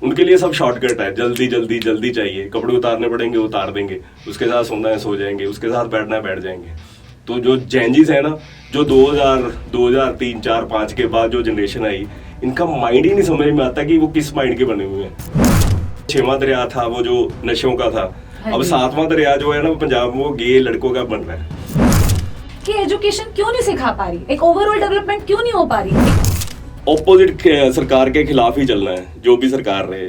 उनके लिए सब शॉर्टकट है, जल्दी जल्दी जल्दी चाहिए, कपड़े उतारने पड़ेंगे उतार देंगे, उसके साथ सोना है सो जाएंगे, उसके साथ बैठना है बैठ जाएंगे। तो जो जैनजीज है ना, जो 2003, 4, 5 के बाद जो जनरेशन आई, इनका माइंड ही नहीं समझ में आता कि वो किस माइंड के बने हुए हैं। 6वां दरिया था वो जो नशों का था, अब 7वां दरिया जो है ना वो पंजाब में वो गे लड़कों का बन रहा है। कि एजुकेशन क्यों नहीं सिखा पा रही, एक ओवरऑल डेवलपमेंट क्यों नहीं हो पा रही? ऑपोजिट सरकार के खिलाफ ही चलना है, जो भी सरकार रहे,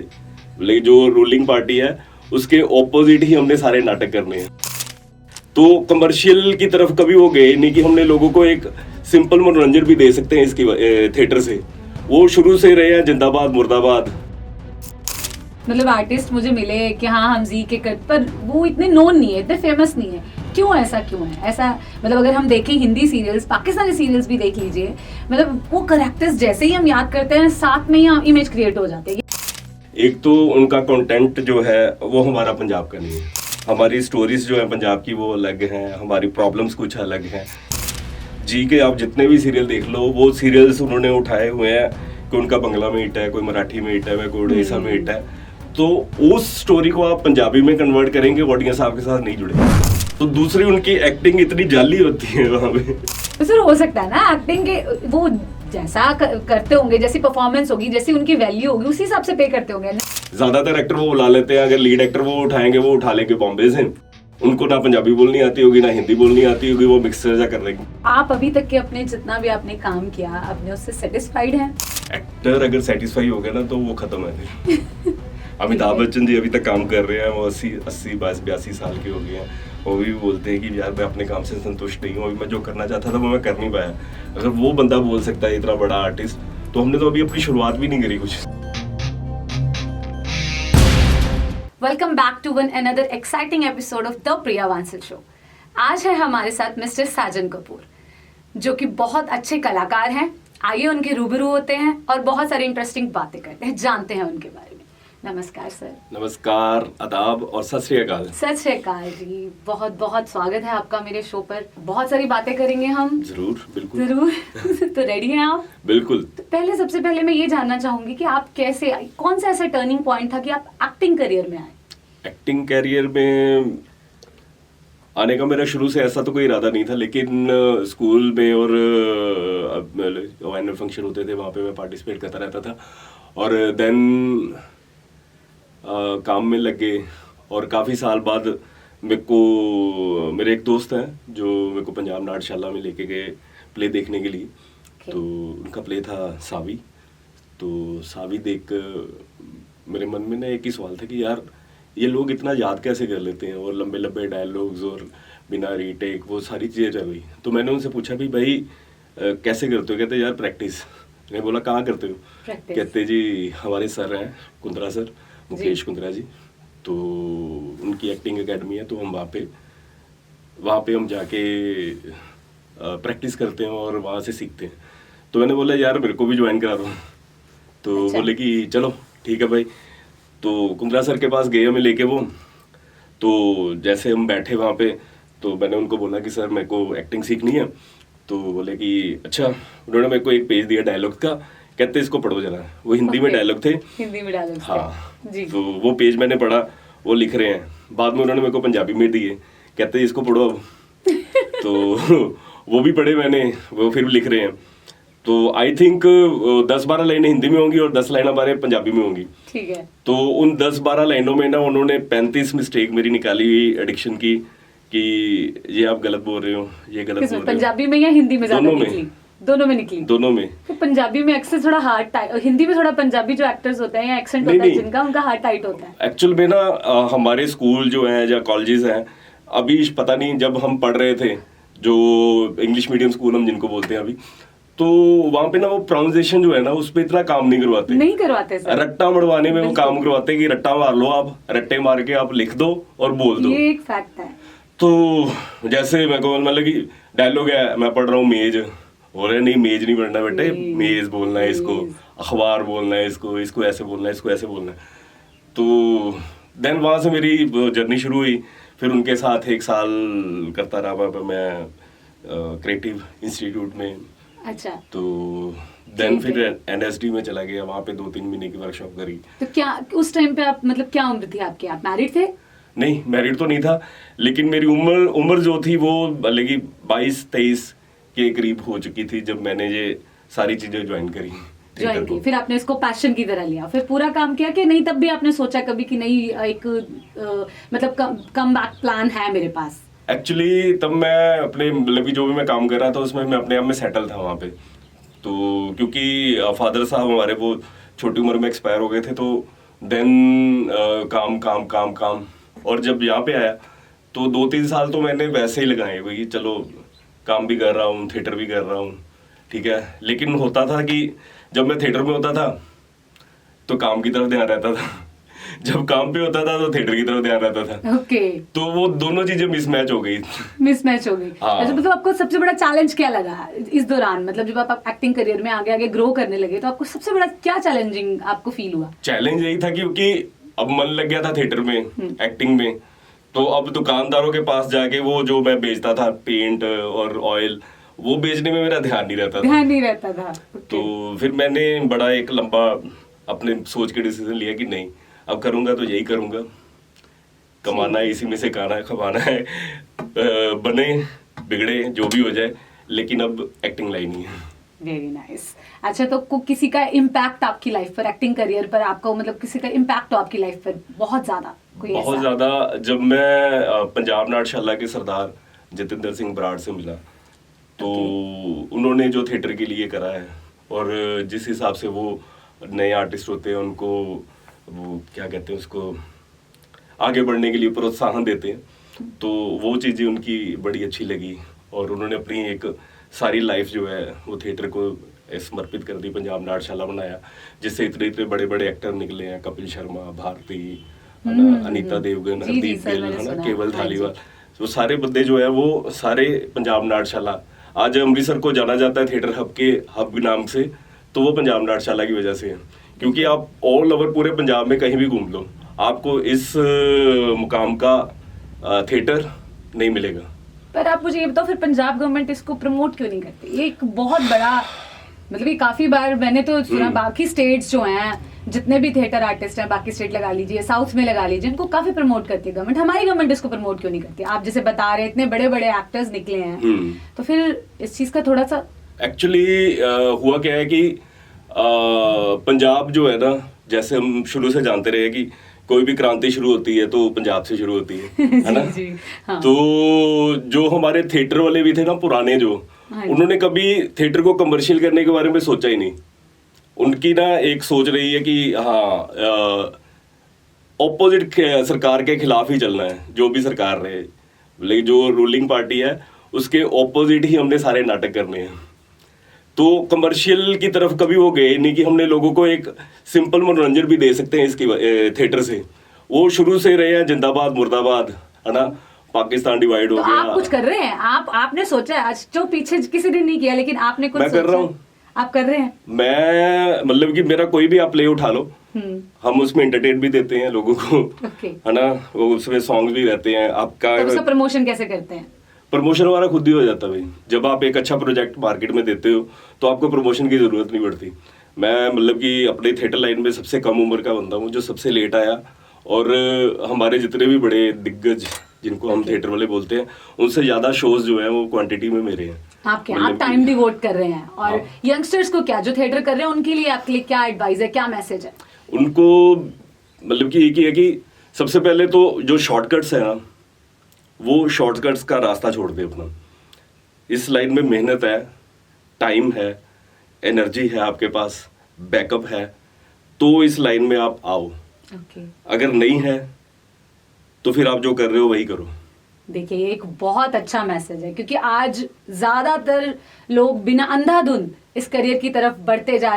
लेकिन जो रूलिंग पार्टी है उसके ऑपोजिट ही हमने सारे नाटक करने हैं। तो कमर्शियल की तरफ कभी वो गए नहीं कि हमने लोगों को एक सिंपल मनोरंजन भी दे सकते हैं इसकी थिएटर से। वो शुरू से रहे हैं जिंदाबाद मुर्दाबाद। मतलब आर्टिस्ट मुझे मिले कि हाँ हम जी के कर, पर वो इतने नोन नहीं है, इतने फेमस नहीं है। क्यों ऐसा क्यों है? ऐसा मतलब अगर हम देखें हिंदी सीरियल्स, पाकिस्तानी सीरियल्स भी देख लीजिए, मतलब वो कैरेक्टर्स जैसे ही हम याद करते हैं साथ में ही इमेज क्रिएट हो जाती है। एक तो उनका कंटेंट जो है वो हमारा पंजाब का नहीं है, हमारी स्टोरीज जो है पंजाब की वो अलग हैं, हमारी प्रॉब्लम्स कुछ अलग हैं। जी के आप जितने भी सीरियल देख लो, वो सीरियल्स उन्होंने उठाए हुए हैं कि उनका बंगला में हिट है, कोई मराठी में हिट है, कोई उड़ीसा में हिट है, तो उस स्टोरी को आप पंजाबी में कन्वर्ट करेंगे, ऑडियंस आपके साथ नहीं जुड़ेगी। तो दूसरी उनकी एक्टिंग इतनी जाली होती है वहाँ पे। तो सर हो सकता है ना एक्टिंग के वो जैसा करते होंगे, जैसी परफॉर्मेंस होगी, जैसी उनकी वैल्यू होगी, उसी हिसाब से पे करते होंगे। ज्यादातर एक्टर वो बुला लेते हैं, अगर लीड एक्टर वो उठाएंगे वो उठा लेंगे बॉम्बे से, उनको ना पंजाबी बोलनी आती होगी ना हिंदी बोलनी आती होगी, वो मिक्सर जा कर लेंगे। आप अभी तक के अपने जितना भी आपने काम किया, आपने उससे सेटिस्फाइड हैं? एक्टर अगर सेटिस्फाई हो गया ना तो वो खत्म है। अमिताभ बच्चन जी अभी तक काम कर रहे हैं, वो 82 साल के हो गए हैं, वो भी बोलते हैं कि यार मैं अपने काम से संतुष्ट नहीं हूँ, अभी मैं जो करना चाहता था वो मैं कर नहीं पाया। अगर वो बंदा बोल सकता है, इतना बड़ा आर्टिस्ट, तो हमने तो अभी अपनी शुरुआत भी नहीं करी कुछ। Welcome back to one another exciting episode of the Priya Bansal show. आज है हमारे साथ मिस्टर साजन कपूर, जो कि बहुत अच्छे कलाकार हैं। आइए उनके रूबरू होते हैं और बहुत सारी इंटरेस्टिंग बातें करते हैं, जानते हैं उनके बारे में। नमस्कार सर। नमस्कार, आदाब और सत श्री अकाल। सत श्री अकाल जी, बहुत बहुत स्वागत है आपका मेरे शो पर। बहुत सारी बातें करेंगे हम। जरूर, बिल्कुल जरूर। तो रेडी हैं आप? बिल्कुल। तो सबसे पहले मैं ये जानना चाहूंगी कि आप कैसे, कौन सा ऐसा टर्निंग पॉइंट था कि आप एक्टिंग करियर में आए? एक्टिंग करियर में आने का मेरा शुरू से ऐसा तो कोई इरादा नहीं था, लेकिन स्कूल में और एनुअल फंक्शन होते थे वहाँ पे मैं पार्टिसिपेट करता रहता था, और देन काम में लग गए। और काफ़ी साल बाद मेरे एक दोस्त हैं जो मेरे को पंजाब नाट्यशाला में लेके गए प्ले देखने के लिए। तो उनका प्ले था सावी। तो सावी देख मेरे मन में ना एक ही सवाल था कि यार ये लोग इतना याद कैसे कर लेते हैं, और लंबे लंबे डायलॉग्स और बिना रीटेक, वो सारी चीज़ें चल रही। तो मैंने उनसे पूछा भी भाई कैसे करते हो? कहते यार प्रैक्टिस। मैंने बोला कहाँ करते हो? कहते जी हमारे सर हैं कुंद्रा सर, मुकेश कुंद्रा जी, तो उनकी एक्टिंग एकेडमी है, तो हम वहाँ पे हम जाके प्रैक्टिस करते हैं और वहाँ से सीखते हैं। तो मैंने बोला यार मेरे को भी ज्वाइन करा दो। तो अच्छा। बोले कि चलो ठीक है भाई। तो कुंद्रा सर के पास गए हमें लेके वो। तो जैसे हम बैठे वहाँ पे, तो मैंने उनको बोला कि सर मेरे को एक्टिंग सीखनी है। तो बोले कि अच्छा। उन्होंने मेरे को एक पेज दिया डायलॉग का, कहते इसको पढ़ो जरा। वो हिंदी में डायलॉग थे। हिंदी में डायलॉग? हाँ जी। तो वो पेज मैंने पढ़ा, वो लिख रहे हैं। बाद में उन्होंने मेरे को पंजाबी में दिए, कहते इसको पढ़ो अब। तो वो भी पढ़े मैंने, वो फिर लिख रहे हैं। तो आई थिंक 10-12 लाइनें हिंदी में होंगी और 10 लाइनें हमारे पंजाबी में होंगी। ठीक है। तो उन 10-12 लाइनों में ना उन्होंने 35 मिस्टेक मेरी निकाली हुई एडिक्शन की, कि ये आप गलत बोल रहे हो, ये गलत बोल रहे हो। पंजाबी में या हिंदी में? दोनों में। दोनों में निकली? दोनों में। तो पंजाबी में अक्सर थोड़ा हार्ड टाइट, हिंदी में थोड़ा पंजाबी जो एक्टर्स होते हैं या एक्सेंट होता है जिनका, उनका हार्ड टाइट होता है। एक्चुअल में ना हमारे स्कूल जो है या कॉलेजेस हैं, अभी पता नहीं, जब हम पढ़ रहे थे जो इंग्लिश मीडियम स्कूल हम जिनको बोलते हैं अभी, तो वहाँ पे ना वो प्रोनाउंसिएशन जो है ना उस पर इतना काम नहीं करवाते सर। रट्टा मरवाने में वो काम करवाते कि रट्टा मार लो, आप रट्टे मार के आप लिख दो और बोल दो। ये एक फैक्ट है। तो जैसे मेरे को मतलब कि डायलॉग है, मैं पढ़ रहा हूँ मेज, बोल रहे नहीं मेज नहीं पढ़ना बेटे, मेज बोलना है इसको, अखबार बोलना है इसको ऐसे बोलना है, इसको ऐसे बोलना है। तो देन वहाँ से मेरी जर्नी शुरू हुई। फिर उनके साथ 1 साल करता रहा मैं क्रिएटिव इंस्टीट्यूट में। अच्छा, तो देन ठीक फिर है। NSD में चला गया, वहाँ पे 2-3 महीने की वर्कशॉप करी। तो क्या उस टाइम पे आप मतलब क्या उम्र थी आपकी, आप मैरिड थे? नहीं, मैरिड तो नहीं था, लेकिन मेरी उम्र जो थी वो मतलब कि 22-23 के करीब हो चुकी थी जब मैंने ये सारी चीजें ज्वाइन करी थिएटर ज्वाइन की, को। फिर आपने इसको पैशन की तरह लिया, फिर पूरा काम किया कि नहीं? तब भी आपने सोचा कभी कि नहीं एक मतलब कम बैक प्लान है मेरे पास? एक्चुअली तब मैं अपने मतलब कि जो भी मैं काम कर रहा था उसमें मैं अपने आप में सेटल था वहाँ पे। तो क्योंकि फादर साहब हमारे वो छोटी उम्र में एक्सपायर हो गए थे, तो देन काम काम काम काम, और जब यहाँ पे आया तो 2-3 साल तो मैंने वैसे ही लगाए, वही चलो काम भी कर रहा हूँ, थिएटर भी कर रहा हूँ, ठीक है। लेकिन होता था कि जब मैं थिएटर में होता था तो काम की तरफ ध्यान रहता था, जब काम पे होता था तो थिएटर की तरफ ध्यान रहता था, ओके, तो वो दोनों चीजें मिसमैच हो गई। मिसमैच हो गई। हाँ। अच्छा, मतलब आपको सबसे बड़ा चैलेंज क्या लगा इस दौरान? मतलब जब आप एक्टिंग करियर में आगे आगे ग्रो करने लगे तो आपको सबसे बड़ा क्या चैलेंजिंग आपको फील हुआ? चैलेंज यही था क्योंकि अब मन लग गया था थिएटर में, एक्टिंग में, तो अब दुकानदारों के पास जाके वो जो मैं बेचता था पेंट और ऑयल, वो बेचने में मेरा ध्यान नहीं रहता था। ध्यान नहीं रहता था। तो फिर मैंने बड़ा एक लंबा अपने सोच के डिसीजन लिया कि नहीं, अब करूंगा तो यही करूंगा, कमाना है इसी में से, खाना है खवाना है, बने बिगड़े जो भी हो जाए, लेकिन अब एक्टिंग लाइन ही है। Very nice. अच्छा, तो किसी का इम्पैक्ट आपकी लाइफ पर, एक्टिंग करियर पर आपका, मतलब किसी का इम्पैक्ट हो आपकी लाइफ पर बहुत ज्यादा, कोई बहुत ऐसा? ज्यादा। जब मैं पंजाब नाट्यशाला के सरदार जतिंदर सिंह बराड़ से मिला, तो उन्होंने जो थिएटर के लिए करा है और जिस हिसाब से वो नए आर्टिस्ट होते हैं उनको वो क्या कहते हैं उसको आगे बढ़ने के लिए प्रोत्साहन देते हैं, तो वो चीज़ें उनकी बड़ी अच्छी लगी, और उन्होंने अपनी एक सारी लाइफ जो है वो थिएटर को समर्पित कर दी, पंजाब नाट्यशाला बनाया, जिससे इतने इतने बड़े बड़े एक्टर निकले हैं, कपिल शर्मा, भारती, है ना, अनीता देवगन, जी, हरदीप सर, गिल, मैंने है ना, सुना। केवल हाँ जी। धालीवाल, वो सारे बंदे जो है वो सारे पंजाब नाट्यशाला, आज अमृतसर को जाना जाता है थिएटर हब के हब नाम से, तो वो पंजाब नाट्यशाला की वजह से है। क्योंकि आप ऑल ओवर पूरे पंजाब में कहीं भी घूम लो, आपको इस मुकाम का थिएटर नहीं मिलेगा। पर आप मुझे ये बताओ, फिर पंजाब गवर्नमेंट इसको प्रमोट क्यों नहीं करती? ये एक बहुत बड़ा, मतलब ये काफी बार मैंने तो सुना, बाकी स्टेट्स जो हैं, जितने भी थिएटर आर्टिस्ट हैं, बाकी स्टेट लगा लीजिए, साउथ में लगा लीजिए, इनको काफी प्रमोट करती है गवर्नमेंट। हमारी गवर्नमेंट इसको प्रमोट क्यों नहीं करती? आप जैसे बता रहे इतने बड़े बड़े एक्टर्स निकले हैं, तो फिर इस चीज का थोड़ा सा एक्चुअली हुआ क्या है कि पंजाब जो है ना, जैसे हम शुरू से जानते रहे कि कोई भी क्रांति शुरू होती है तो पंजाब से शुरू होती है ना। जी, हाँ। तो जो हमारे थिएटर वाले भी थे ना पुराने, जो हाँ जी। उन्होंने कभी थिएटर को कमर्शियल करने के बारे में सोचा ही नहीं। उनकी ना एक सोच रही है कि हाँ ऑपोजिट सरकार के खिलाफ ही चलना है, जो भी सरकार रहे, लेकिन जो रूलिंग पार्टी है उसके ऑपोजिट ही हमने सारे नाटक करने हैं। तो कमर्शियल की तरफ कभी वो गए नहीं कि हमने लोगों को एक सिंपल मनोरंजन भी दे सकते हैं इसकी थिएटर से। वो शुरू से रहे हैं जिंदाबाद मुर्दाबाद, है ना, पाकिस्तान डिवाइड हो तो गया। आप कुछ कर रहे हैं, आपने सोचा है आज, जो पीछे किसी ने नहीं किया, लेकिन आपने कुछ मैं कर सोचा रहा है? हूँ। आप कर रहे हैं? मैं मतलब कि मेरा कोई भी आप प्ले उठा लो, हम उसमें एंटरटेन भी देते हैं लोगों को, ओके। है ना, वो उसमें सॉन्ग भी रहते हैं आपका। तो उसका प्रमोशन कैसे करते हैं? प्रमोशन हमारा खुद ही हो जाता है भाई। जब आप एक अच्छा प्रोजेक्ट मार्केट में देते हो तो आपको प्रमोशन की जरूरत नहीं पड़ती। मैं मतलब कि अपने थिएटर लाइन में सबसे कम उम्र का बंदा हूँ जो सबसे लेट आया, और हमारे जितने भी बड़े दिग्गज जिनको हम थिएटर वाले बोलते हैं, उनसे ज्यादा शोज जो है वो क्वांटिटी में मेरे हैं। आप टाइम डिवोट कर रहे हैं, और यंगस्टर्स को क्या, जो थिएटर कर रहे हैं उनके लिए आपके लिए क्या एडवाइस है, क्या मैसेज है? उनको मतलब कि एक ही है कि सबसे पहले तो जो शॉर्टकट्स है ना, वो शॉर्टकट्स का रास्ता छोड़ दे अपना। इस लाइन में मेहनत है, टाइम है, एनर्जी है आपके पास, बैकअप है, तो इस लाइन में आप आओ। ओके। अगर नहीं है तो फिर आप जो कर रहे हो वही करो। देखिए, ये एक बहुत अच्छा मैसेज है, क्योंकि आज ज्यादातर लोग बिना अंधाधुंध इस करियर की तरफ बढ़ते जा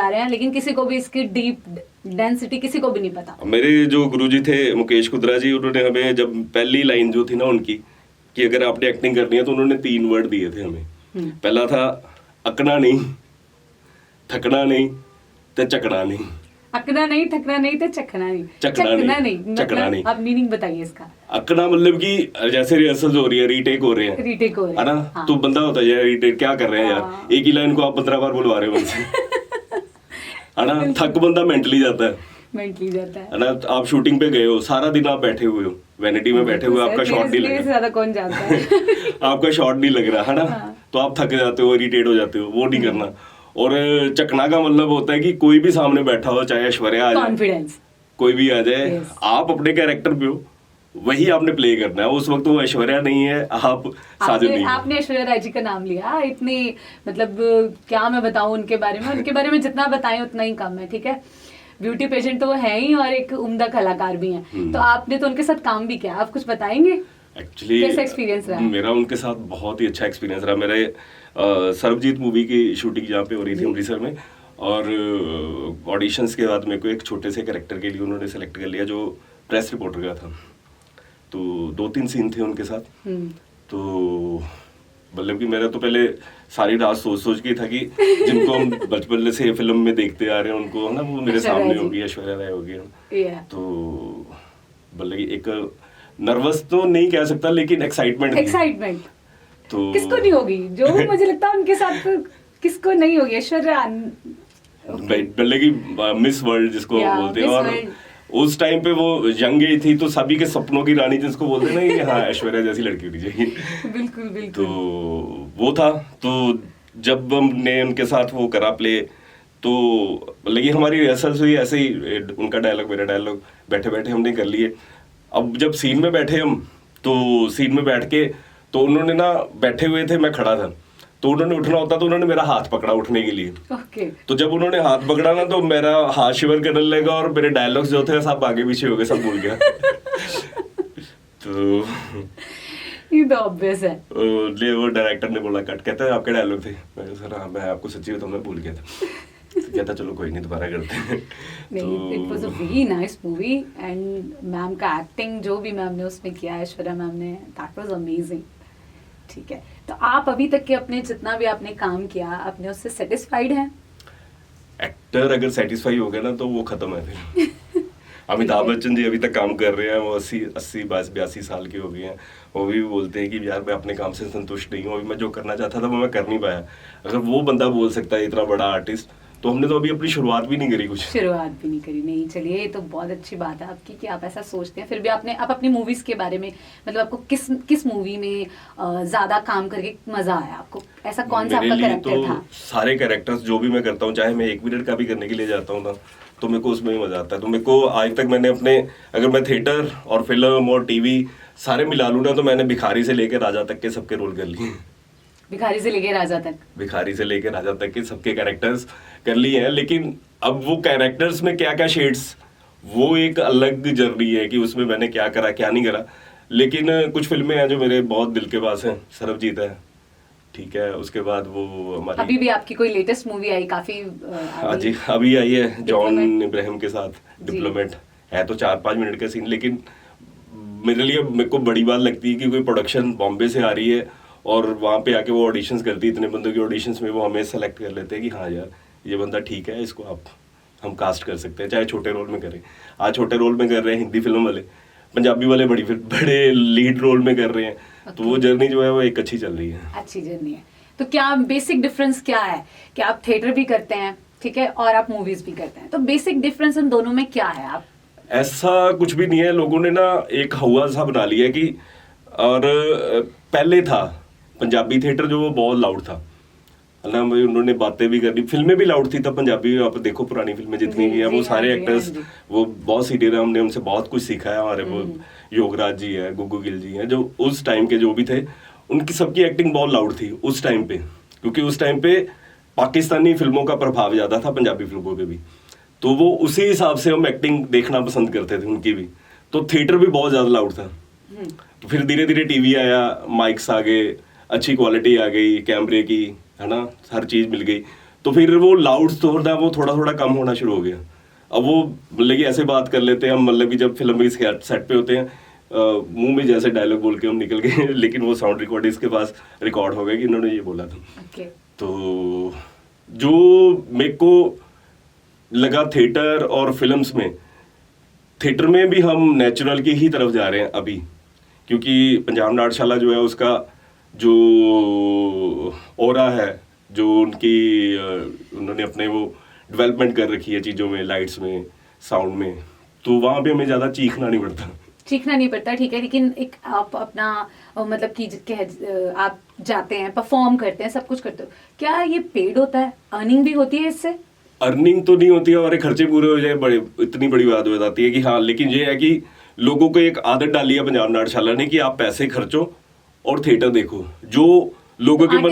रहे हैं, लेकिन किसी को भी इसकी डीप डेंसिटी किसी को भी नहीं पता। मेरे जो गुरुजी थे मुकेश कुद्रा जी, उन्होंने हमें जब पहली लाइन जो थी ना उनकी कि अगर आपने एक्टिंग करनी है तो उन्होंने 3 वर्ड दिए थे हमें। पहला था अकना नहीं, थकना नहीं, ते चकना नहीं। अकना नहीं, थकना नहीं तो चखना नहीं। चखना नहीं, मतलब नहीं। आप मीनिंग बताइए इसका। अकना मतलब कि जैसे रिहर्सल हो रही है, रीटेक हो रहे हैं, रीटेक हो रहे है ना, हाँ। तो बंदा होता है यार रीटेक क्या कर रहे हैं हाँ। यार, एक ही लाइन को आप 15 बार बुलवा रहे हो उनसे, है ना, थक बंदा मेंटली जाता है ना। आप शूटिंग पे गए हो, सारा दिन आप बैठे हुए हो, वैनिटी में बैठे हुए, आपका शॉट नहीं लग रहा, ज्यादा कौन जानता है आपका शॉट नहीं लग रहा, है ना, तो आप थक जाते हो, इरिटेट हो जाते हो, वो नहीं करना। और चकना का मतलब होता है कि कोई भी सामने बैठा हो, चाहे ऐश्वर्या आ जाए, कॉन्फिडेंस, कोई भी आ जाए, Yes. आप अपने कैरेक्टर पे हो, वही आपने प्ले करना है। उस वक्त वो ऐश्वर्या नहीं है, आप साजन नहीं है। आपने ऐश्वर्या राय जी का नाम लिया, इतनी मतलब क्या मैं बताऊं उनके बारे में जितना बताएं उतना ही कम है, ठीक है। ब्यूटी पेशेंट तो वो है ही और एक उम्दा कलाकार भी हैं, तो आपने तो उनके साथ काम भी किया, आप कुछ बताएंगे एक्चुअली कैसा एक्सपीरियंस रहा? मेरा उनके साथ बहुत ही अच्छा एक्सपीरियंस रहा। मेरे सर्वजीत मूवी की शूटिंग जहाँ पे हो रही थी अमृतसर में, और ऑडिशंस के बाद मेरे को एक छोटे से कैरेक्टर के लिए उन्होंने सेलेक्ट कर लिया जो प्रेस रिपोर्टर का था। तो 2-3 सीन थे उनके साथ, तो मतलब कि मेरा तो पहले सारी रात सोच के था कि जिनको हम बचपन से फिल्म में देखते आ रहे हैं उनको, है ना, वो मेरे सामने होगी, ऐश्वर्या राय होगी। Yeah. तो मतलब कि एक नर्वस तो नहीं कह सकता, लेकिन एक्साइटमेंट तो किसको नहीं होगी, जो मुझे लगता है उनके साथ किसको नहीं होगी। ऐश्वर्या मतलब कि मिस वर्ल्ड जिसको बोलते हैं, और World. उस टाइम पे वो यंग एज थी, तो सभी के सपनों की रानी जिसको बोलते हैं ना, कि हाँ ऐश्वर्या जैसी लड़की होनी चाहिए। बिल्कुल तो वो था। तो जब हमने उनके साथ वो करा प्ले, तो मतलब कि हमारी रिहर्सल्स हुई ऐसे ही, उनका डायलॉग मेरा डायलॉग बैठे बैठे हमने कर लिए। अब जब सीन में बैठे हम, तो सीन में बैठ के, तो उन्होंने ना बैठे हुए थे, मैं खड़ा था, तो उन्होंने उठना होता तो उन्होंने मेरा हाथ पकड़ा उठने के लिए। ओके। तो जब उन्होंने हाथ पकड़ा ना, तो मेरा हाथ शिवर करने लगा और मेरे डायलॉग्स जो थे सब आगे पीछे हो गए, सब भूल गया। तो ये तो ऑब्वियस है। वो डायरेक्टर ने बोला कट, कहता है आपके डायलॉग थे। मैंने सर हाँ, मैं आपको सच्ची बताऊं मैं भूल गया था। तो कहता चलो कोई नहीं, दोबारा करते हैं। नहीं, it was a very nice movie and ma'am का एक्टिंग जो भी मैम ने उसमें किया, ऐश्वर्या मैम ने, दैट वाज अमेजिंग। ठीक है, तो आप अभी तक के अपने जितना भी आपने काम किया, आपने उससे सेटिस्फाइड हैं? एक्टर अगर सेटिस्फाई हो गया ना, तो वो खत्म है फिर। अमिताभ बच्चन जी अभी तक काम कर रहे हैं, वो 82 साल के हो गए हैं, वो भी बोलते हैं कि यार मैं अपने काम से संतुष्ट नहीं हूँ, अभी मैं जो करना चाहता था वो मैं कर नहीं पाया। अगर वो बंदा बोल सकता है, इतना बड़ा आर्टिस्ट, तो हमने तो अभी अपनी शुरुआत भी नहीं करी, कुछ शुरुआत भी नहीं करी। नहीं, चलिए ये तो बहुत अच्छी बात है आपकी कि आप ऐसा सोचते हैं। फिर भी आप अपनी मूवीज के बारे में, मतलब आपको किस मूवी में ज्यादा काम करके मजा आया? आपको ऐसा कौन सा आपका कैरेक्टर था? सारे कैरेक्टर्स जो भी मैं करता हूँ, चाहे मैं 1 मिनट का भी करने के लिए जाता हूँ ना, तो मेरे को उसमें ही मजा आता है। तो मेरे को आज तक मैंने अपने, अगर मैं थिएटर और फिल्म और टीवी सारे मिला लूँ ना, तो मैंने भिखारी से लेकर राजा तक के सबके रोल कर लिए। भिखारी से लेके राजा तक के सबके कैरेक्टर्स कर लिए हैं। लेकिन अब वो कैरेक्टर्स में क्या क्या शेड्स, वो एक अलग जर्नी है कि उसमें मैंने क्या करा क्या नहीं करा। लेकिन कुछ फिल्में हैं जो मेरे बहुत दिल के पास हैं। सरबजीत है, ठीक है, उसके बाद वो हमारी अभी भी आपकी कोई लेटेस्ट मूवी आई काफी हाँ जी, अभी आई है जॉन इब्राहिम के साथ, डिप्लोमेट है। तो 4-5 मिनट का सीन, लेकिन मेरे को बड़ी बात लगती है कि कोई प्रोडक्शन बॉम्बे से आ रही है और वहाँ पे आके वो ऑडिशंस करती है, इतने बंदों की ऑडिशंस में वो हमें सेलेक्ट कर लेते हैं कि हाँ यार ये बंदा ठीक है, इसको हम कास्ट कर सकते हैं, चाहे छोटे रोल में करें। आज छोटे रोल में कर रहे हैं हिंदी फिल्म वाले, पंजाबी वाले बड़े लीड रोल में कर रहे हैं। तो वो जर्नी जो है वो एक अच्छी चल रही है, अच्छी जर्नी है। तो क्या बेसिक डिफरेंस क्या है कि आप थिएटर भी करते हैं, ठीक है, और आप मूवीज भी करते हैं, तो बेसिक डिफरेंस इन दोनों में क्या है? आप ऐसा कुछ भी नहीं है, लोगों ने ना एक हवा सा बना लिया कि, और पहले था पंजाबी थिएटर जो वो बहुत लाउड था, है ना, उन्होंने बातें भी करनी, फिल्में भी लाउड थी तब पंजाबी। आप देखो पुरानी फिल्में जितनी भी है, वो सारे एक्टर्स वो बहुत सीनियर है, हमने उनसे बहुत कुछ सीखा है। हमारे वो योगराज जी है, गुग्गू गिल जी हैं, जो उस टाइम के जो भी थे, उनकी सबकी एक्टिंग बहुत लाउड थी उस टाइम पे, क्योंकि उस टाइम पे पाकिस्तानी फिल्मों का प्रभाव ज्यादा था पंजाबी फिल्मों पे भी, तो वो उसी हिसाब से हम एक्टिंग देखना पसंद करते थे उनकी भी। तो थिएटर भी बहुत ज्यादा लाउड था। तो फिर धीरे धीरे टीवी आया, माइक्स आ गए, अच्छी क्वालिटी आ गई कैमरे की, है ना, हर चीज मिल गई। तो फिर वो लाउड था वो थोड़ा थोड़ा कम होना शुरू हो गया। अब वो मतलब कि ऐसे बात कर लेते हैं हम, मतलब कि जब फिल्म के सेट पे होते हैं, मुंह में जैसे डायलॉग बोल के हम निकल गए, लेकिन वो साउंड रिकॉर्डिंग्स के पास रिकॉर्ड हो गया कि इन्होंने ये बोला था। okay. तो जो मेरे को लगा थिएटर और फिल्म्स में, थिएटर में भी हम नेचुरल की ही तरफ जा रहे हैं अभी, क्योंकि पंजाब नाट्यशाला जो है उसका जो ऑरा है, जो उन्होंने अपने वो डेवलपमेंट कर रखी है चीज़ों में, लाइट्स में, साउंड में, तो वहाँ पे हमें ज़्यादा चीखना नहीं पड़ता। सीखना नहीं पड़ता, ठीक है, लेकिन एक आप अपना मतलब कि आप जाते हैं, परफॉर्म करते हैं, सब कुछ करते हो, क्या ये पेड होता है? अर्निंग भी होती है इससे? अर्निंग तो नहीं होती है, हमारे खर्चे पूरे हो जाए, बड़े इतनी बड़ी बात हो जाती है कि हाँ, लेकिन ये है कि लोगों को एक आदत डाली है पंजाब नाट्यशाला ने कि आप पैसे खर्चो और थिएटर देखो। जो लोगों के मन में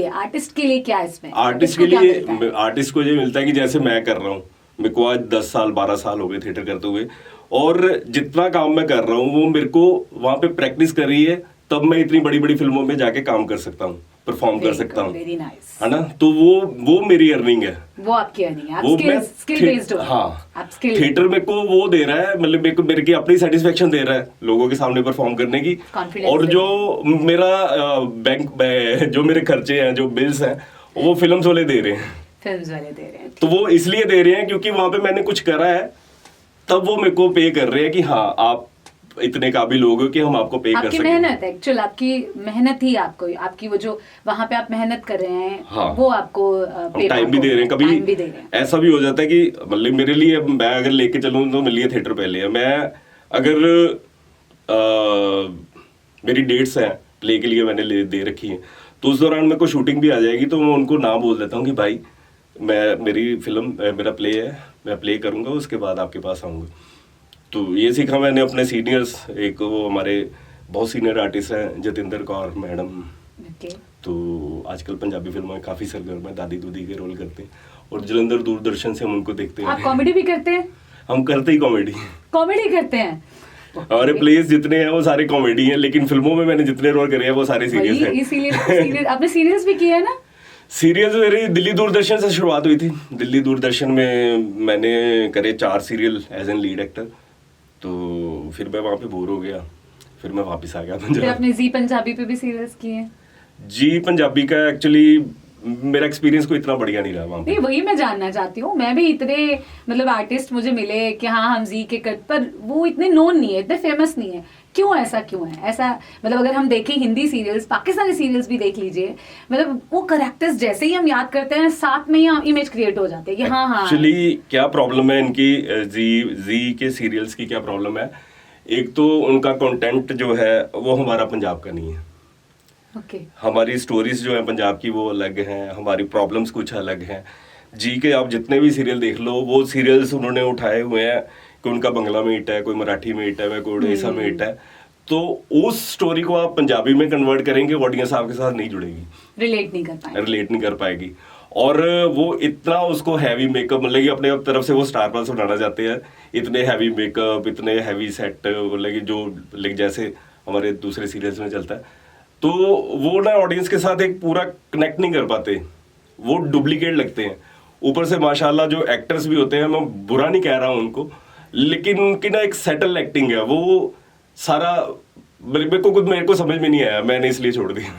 आर्टिस्ट के लिए क्या है इसमें? आर्टिस्ट के लिए, आर्टिस्ट को ये मिलता है कि जैसे मैं कर रहा हूँ, मेरे को आज 10 साल 12 साल हो गए थिएटर करते हुए, और जितना काम मैं कर रहा हूँ वो मेरे को वहाँ पे प्रैक्टिस कर रही है, तब मैं इतनी बड़ी बड़ी फिल्मों में जाके काम कर सकता हूँ, परफॉर्म कर सकता हूँ, है ना। तो वो मेरी अर्निंग है, वो आपकी अर्निंग है, वो आप स्किल बेस्ड हो। हाँ, थिएटर मेरे को वो दे रहा है, मतलब मेरे की अपनी सेटिस्फेक्शन दे रहा है लोगों के सामने परफॉर्म करने की, और जो मेरा बैंक जो मेरे खर्चे हैं, जो बिल्स हैं, वो फिल्म्स वाले दे रहे हैं, तो वो इसलिए दे रहे हैं क्योंकि वहां पे मैंने कुछ करा है, तब वो मेरे को पे कर रहे हैं कि हाँ आप इतने काबिल हो गए कि हम आपको पे कर सकें। आपकी मेहनत, एक्चुअल आपकी मेहनत ही आपको, आपकी वो जो वहां पे आप मेहनत कर रहे हैं, हाँ, वो आपको टाइम भी दे रहे हैं। कभी ऐसा भी हो जाता है कि मतलब मेरे लिए, मैं अगर लेके चलूँ तो मेरे लिए थिएटर पहले है। मैं अगर मेरी डेट्स हैं प्ले के लिए मैंने दे रखी है, तो उस दौरान मेरे को शूटिंग भी आ जाएगी, तो मैं उनको ना बोल देता हूँ कि भाई मेरी फिल्म, मेरा प्ले है, मैं प्ले करूँगा, उसके बाद आपके पास आऊँगा। तो ये सीखा मैंने अपने सीनियर्स, एक वो हमारे बहुत सीनियर आर्टिस्ट हैं जतिंदर कौर मैडम, तो आजकल पंजाबी फिल्मों में काफ़ी सरगर्म है, दादी दूदी के रोल करते हैं, और जलंधर दूरदर्शन से हम उनको देखते हैं। आप कॉमेडी भी करते हैं? हम करते ही कॉमेडी करते हैं। हमारे प्लेस जितने हैं वो सारे कॉमेडी हैं, लेकिन फिल्मों में मैंने जितने रोल करे हैं वो सारे सीरियस हैं। इसीलिए आपने सीरियस भी किया है ना? सीरियल्स मेरी दिल्ली दूरदर्शन से शुरुआत हुई थी। दिल्ली दूरदर्शन में मैंने करे 4 serial as an lead actor, तो फिर मैं वहाँ पे बोर हो गया, फिर मैं वापस आ गया पंजाब। फिर आपने जी पंजाबी पे भी सीरियल्स किए हैं? जी पंजाबी का एक्चुअली मेरा एक्सपीरियंस कोई इतना बढ़िया नहीं रहा वहाँ पे। नहीं, वही मैं जानना चाहती हूँ। मैं भी इतने मतलब आर्टिस्ट मुझे मिले कि हाँ हम जी के कट पर, वो इतने नोन नहीं है, इतने फेमस नहीं है। क्यों ऐसा क्यों है? ऐसा मतलब अगर हम देखें हिंदी सीरियल्स, पाकिस्तानी सीरियल्स भी देख लीजिए, मतलब वो कैरेक्टर्स जैसे ही हम याद करते हैं, साथ में ही इमेज क्रिएट हो जाते हैं कि हाँ हाँ। एक्चुअली क्या प्रॉब्लम है इनकी, जी के सीरियल्स की क्या प्रॉब्लम है, एक तो उनका कंटेंट जो है वो हमारा पंजाब का नहीं है। हमारी स्टोरीज जो है पंजाब की वो अलग हैं, हमारी प्रॉब्लम्स कुछ अलग हैं। जी के आप जितने भी सीरियल देख लो, वो सीरियल्स उन्होंने उठाए हुए हैं कि उनका बंगला में हिट है, कोई मराठी में हिट है, कोई उड़ीसा में हिट है, तो उस स्टोरी को आप पंजाबी में कन्वर्ट करेंगे, ऑडियंस आपके साथ नहीं जुड़ेगी, रिलेट नहीं कर पाएगी। और वो इतना उसको हैवी मेकअप, मतलब कि अपने तरफ से वो स्टार प्लस बनाना चाहते हैं, इतने हैवी मेकअप, इतने हैवी सेट, मतलब कि जो जैसे हमारे दूसरे सीरियल्स में चलता है, तो वो ना ऑडियंस के साथ एक पूरा कनेक्ट नहीं कर पाते, वो डुप्लीकेट लगते हैं। ऊपर से माशाल्लाह जो एक्टर्स भी होते हैं, मैं बुरा नहीं कह रहा हूँ उनको, लेकिन उनकी ना एक सेटल एक्टिंग है, वो सारा मेरे को समझ में नहीं आया, मैंने इसलिए छोड़ दिया।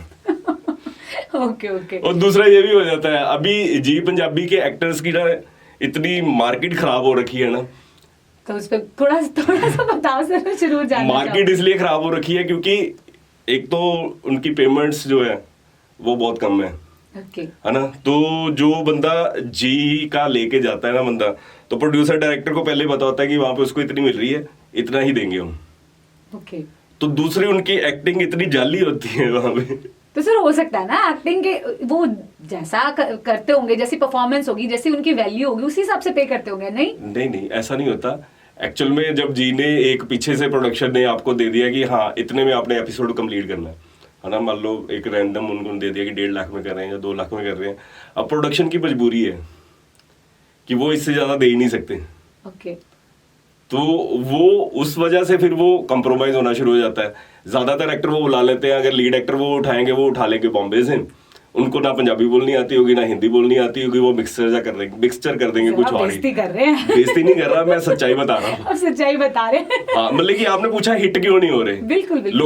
ओके। और दूसरा ये भी हो जाता है, अभी जी पंजाबी के एक्टर्स की ना इतनी मार्केट खराब हो रखी है ना, तो उस पर थोड़ा सा बताओ सर, जरूर जानना। मार्केट इसलिए खराब हो रखी है क्योंकि एक तो उनकी पेमेंट्स जो है वो बहुत कम है, है ना। तो जो बंदा जी का लेके जाता है ना बंदा, तो प्रोड्यूसर डायरेक्टर को पहले पता होता है कि वहां पे उसको इतनी मिल रही है, इतना ही देंगे हम। तो दूसरी उनकी एक्टिंग इतनी जाली होती है वहां पे। तो सर हो सकता है ना एक्टिंग के वो जैसा करते होंगे, जैसी परफॉर्मेंस होगी, जैसी उनकी वैल्यू होगी, उसी हिसाब से पे करते होंगे। नहीं ऐसा नहीं होता। एक्चुअल में जब जी ने एक पीछे से प्रोडक्शन ने आपको दे दिया कि हाँ इतने में आपने एपिसोड कंप्लीट करना है ना, मान लो एक रैंडम उनको दे दिया कि 1.5 लाख में कर रहे हैं या 2 लाख में कर रहे हैं, अब प्रोडक्शन की मजबूरी है कि वो इससे ज्यादा दे ही नहीं सकते। तो वो उस वजह से फिर वो कंप्रोमाइज होना शुरू हो जाता है। ज्यादातर एक्टर वो बुला लेते हैं, अगर लीड एक्टर वो उठाएंगे, वो उठा लेंगे बॉम्बे से, उनको ना पंजाबी बोलनी आती होगी, ना हिंदी बोलनी आती होगी, वो मिक्सचर कर देंगे कुछ और ही। बेइज्जती कर रहे हैं। बेइज्जती नहीं कर रहा, मैं सच्चाई बता रहा हूँ। अब सच्चाई बता रहे हैं। हाँ, मतलब कि आपने पूछा हिट क्यों नहीं हो रहे। बिल्कुल बिल्कुल।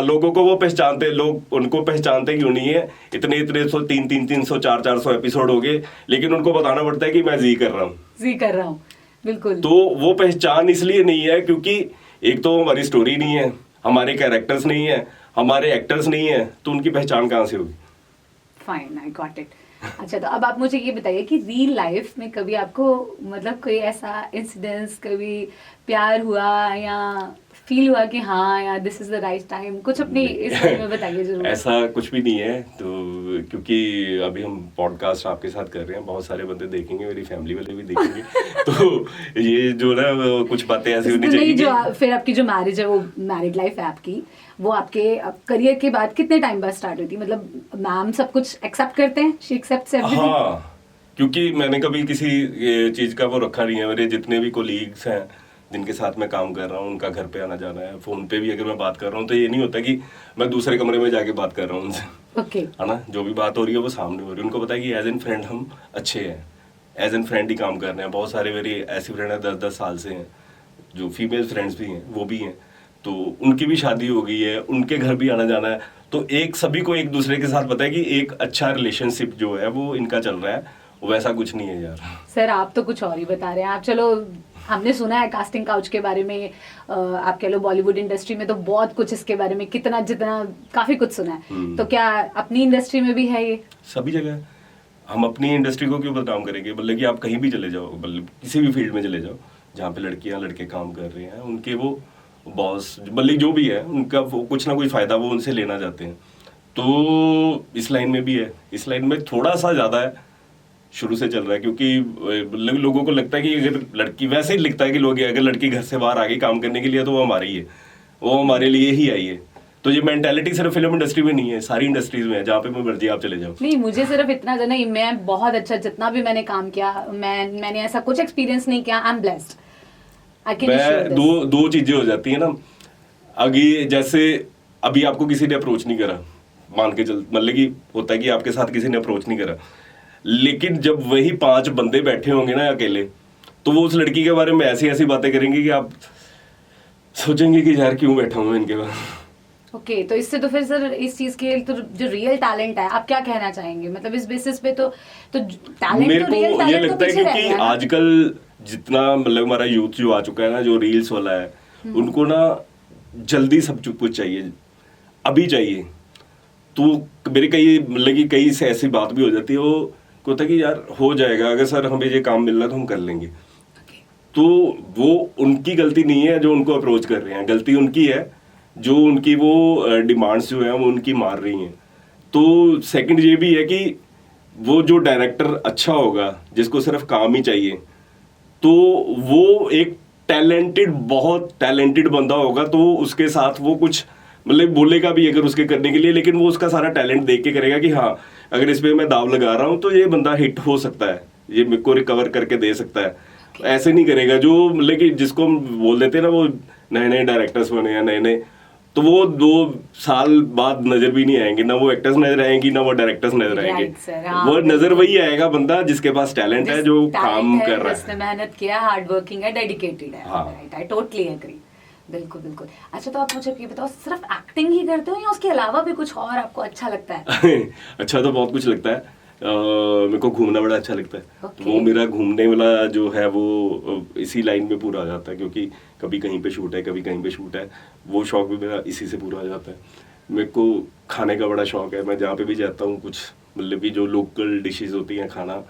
लोगों को वो पहचानते, लोग उनको पहचानते क्यों नहीं है। इतने 300 400 एपिसोड हो गए, लेकिन उनको बताना पड़ता है कि मैं जी कर रहा हूँ। बिल्कुल। तो वो पहचान इसलिए नहीं है क्योंकि एक तो हमारी स्टोरी नहीं है, हमारे कैरेक्टर्स नहीं है, हमारे एक्टर्स नहीं है, तो उनकी पहचान कहाँ से होगी। Fine, I got it. अच्छा, तो अब आप मुझे ये बताइए कि रियल लाइफ में कभी आपको मतलब कोई ऐसा इंसिडेंस, कभी प्यार हुआ या फील हुआ कि हाँ यार this is the right time, कुछ अपनी इस बारे में बताइए जरूर। ऐसा कुछ भी नहीं है, तो क्योंकि अभी हम पॉडकास्ट आपके साथ कर रहे हैं, बहुत सारे बंदे देखेंगे, मेरी फैमिली वाले भी देखेंगे। तो ये जो ना वो कुछ बातें ऐसी होनी चाहिए जो फिर आपकी जो मैरिज है, वो मैरिड लाइफ है आपकी, वो आपके करियर के बाद कितने टाइम बाद स्टार्ट हुई थी? मतलब मैम सब कुछ एक्सेप्ट करते हैं, शी एक्सेप्ट्स एवरीथिंग? हाँ, क्योंकि मैंने कभी किसी चीज का वो रखा नहीं है। मेरे जितने भी कोलीग्स हैं जिनके साथ मैं काम कर रहा हूँ, उनका घर पे आना जाना है, फोन पे भी अगर मैं बात कर रहा हूँ तो ये नहीं होता कि मैं दूसरे कमरे में जाके बात कर रहा हूँ उनसे। ओके। है ना, जो भी बात हो रही है वो सामने हो रही है। उनको पता है कि एज एन फ्रेंड हम अच्छे हैं, एज एन फ्रेंड ही काम कर रहे हैं। बहुत सारे मेरी ऐसी फ्रेंड है 10-10 साल से हैं, जो फीमेल फ्रेंड्स भी हैं, वो भी हैं, तो उनकी भी शादी हो गई है, उनके घर भी आना जाना है। तो एक सभी को एक दूसरे के साथ पता है कि एक अच्छा रिलेशनशिप जो है वो इनका चल रहा है, वैसा कुछ नहीं है यार। सर आप तो कुछ और ही बता रहे हैं। आप चलो, हमने सुना है कास्टिंग काउच के बारे में, आप कह लो बॉलीवुड इंडस्ट्री में तो बहुत कुछ इसके बारे में, कितना जितना काफी कुछ सुना है। तो क्या अपनी इंडस्ट्री में भी है ये? सभी जगह। हम अपनी इंडस्ट्री को क्यों बदनाम करेंगे? मतलब कि आप कहीं भी चले जाओ, मतलब किसी भी फील्ड में चले जाओ जहाँ पे लड़कियां लड़के काम कर रहे हैं, उनके वो बॉस मतलब जो भी है, उनका वो कुछ ना कुछ फायदा वो उनसे लेना चाहते हैं। तो इस लाइन में भी है, इस लाइन में थोड़ा सा ज्यादा है, शुरू से चल रहा है। क्योंकि लोगों को लगता है कि अगर लड़की, वैसे ही लिखता है कि लोग अगर लड़की घर से बाहर आ गई काम करने के लिए तो वो हमारी ही है, वो हमारे लिए ही आई है। तो ये मेंटालिटी सिर्फ फिल्म इंडस्ट्री में नहीं है, सारी इंडस्ट्रीज में है, जहाँ पे मैं मर्जी आप चले जाओ। नहीं, मुझे सिर्फ इतना जाना, मैं बहुत अच्छा, जितना भी मैंने काम किया, मैंने ऐसा कुछ एक्सपीरियंस नहीं किया। I am blessed, I can assure this. दो चीजें हो जाती है ना। आगे जैसे अभी आपको किसी ने अप्रोच नहीं करा, मान के चल, मतलब कि होता है कि आपके साथ किसी ने अप्रोच नहीं करा, लेकिन जब वही 5 बंदे बैठे होंगे ना अकेले, तो वो उस लड़की के बारे में ऐसी ऐसी बातें करेंगे कि आप सोचेंगे कि यार क्यों बैठा हूँ इनके पास। ओके, तो इससे तो फिर सर इस चीज के तो जो रियल टैलेंट है, आप क्या कहना चाहेंगे? मतलब इस बेसिस पे तो टैलेंट, मेरे तो रियल को ये टैलेंट तो लगता है पीछे रह क्योंकि गया ना? आजकल जितना मतलब हमारा यूथ जो आ चुका है ना, जो रील्स वाला है, उनको ना जल्दी सब कुछ चाहिए, अभी चाहिए। तो मेरे कई मतलब कि कई से ऐसी बात भी हो जाती है, वो होता है कि यार हो जाएगा, अगर सर हमें ये काम मिल रहा तो हम कर लेंगे। तो वो उनकी गलती नहीं है जो उनको अप्रोच कर रहे हैं, गलती उनकी है जो उनकी वो डिमांड्स जो है वो उनकी मार रही हैं। तो सेकंड ये भी है कि वो जो डायरेक्टर अच्छा होगा, जिसको सिर्फ काम ही चाहिए, तो वो एक बहुत टैलेंटेड बंदा होगा, तो उसके साथ वो कुछ मतलब बोलेगा भी अगर उसके करने के लिए, लेकिन वो उसका सारा टैलेंट देख के करेगा कि हाँ अगर इस पे मैं दाव लगा रहा हूँ तो ये बंदा हिट हो सकता है, ये मेरे को रिकवर करके दे सकता है। ऐसे नहीं करेगा जो मतलब कि जिसको हम बोल देते हैं ना, वो नए नए डायरेक्टर्स बने हैं, नए नए, तो वो 2 साल बाद नजर भी नहीं आएंगे, ना वो एक्टर्स नजर आएंगी, ना वो डायरेक्टर्स नजर आएंगे। वो नजर वही आएगा बंदा जिसके पास टैलेंट है, जो काम कर रहा है, जिसने मेहनत किया, हार्ड वर्किंग है, डेडिकेटेड है। हाँ। Right, I totally agree. बिल्कुल बिल्कुल। अच्छा, तो आप मुझे ये बताओ, सिर्फ एक्टिंग ही करते हो या उसके अलावा भी कुछ और आपको अच्छा लगता है? अच्छा तो बहुत कुछ लगता है। मेरे को घूमना बड़ा अच्छा लगता है। Okay. वो मेरा घूमने वाला जो है वो इसी लाइन में पूरा आ जाता है, क्योंकि कभी कहीं पे शूट है, कभी कहीं पे शूट है, वो शौक भी मेरा इसी से पूरा आ जाता है। मेरे को खाने का बड़ा शौक है, मैं जहाँ पे भी जाता हूँ कुछ मतलब कि जो लोकल डिशेज होती हैं खाना,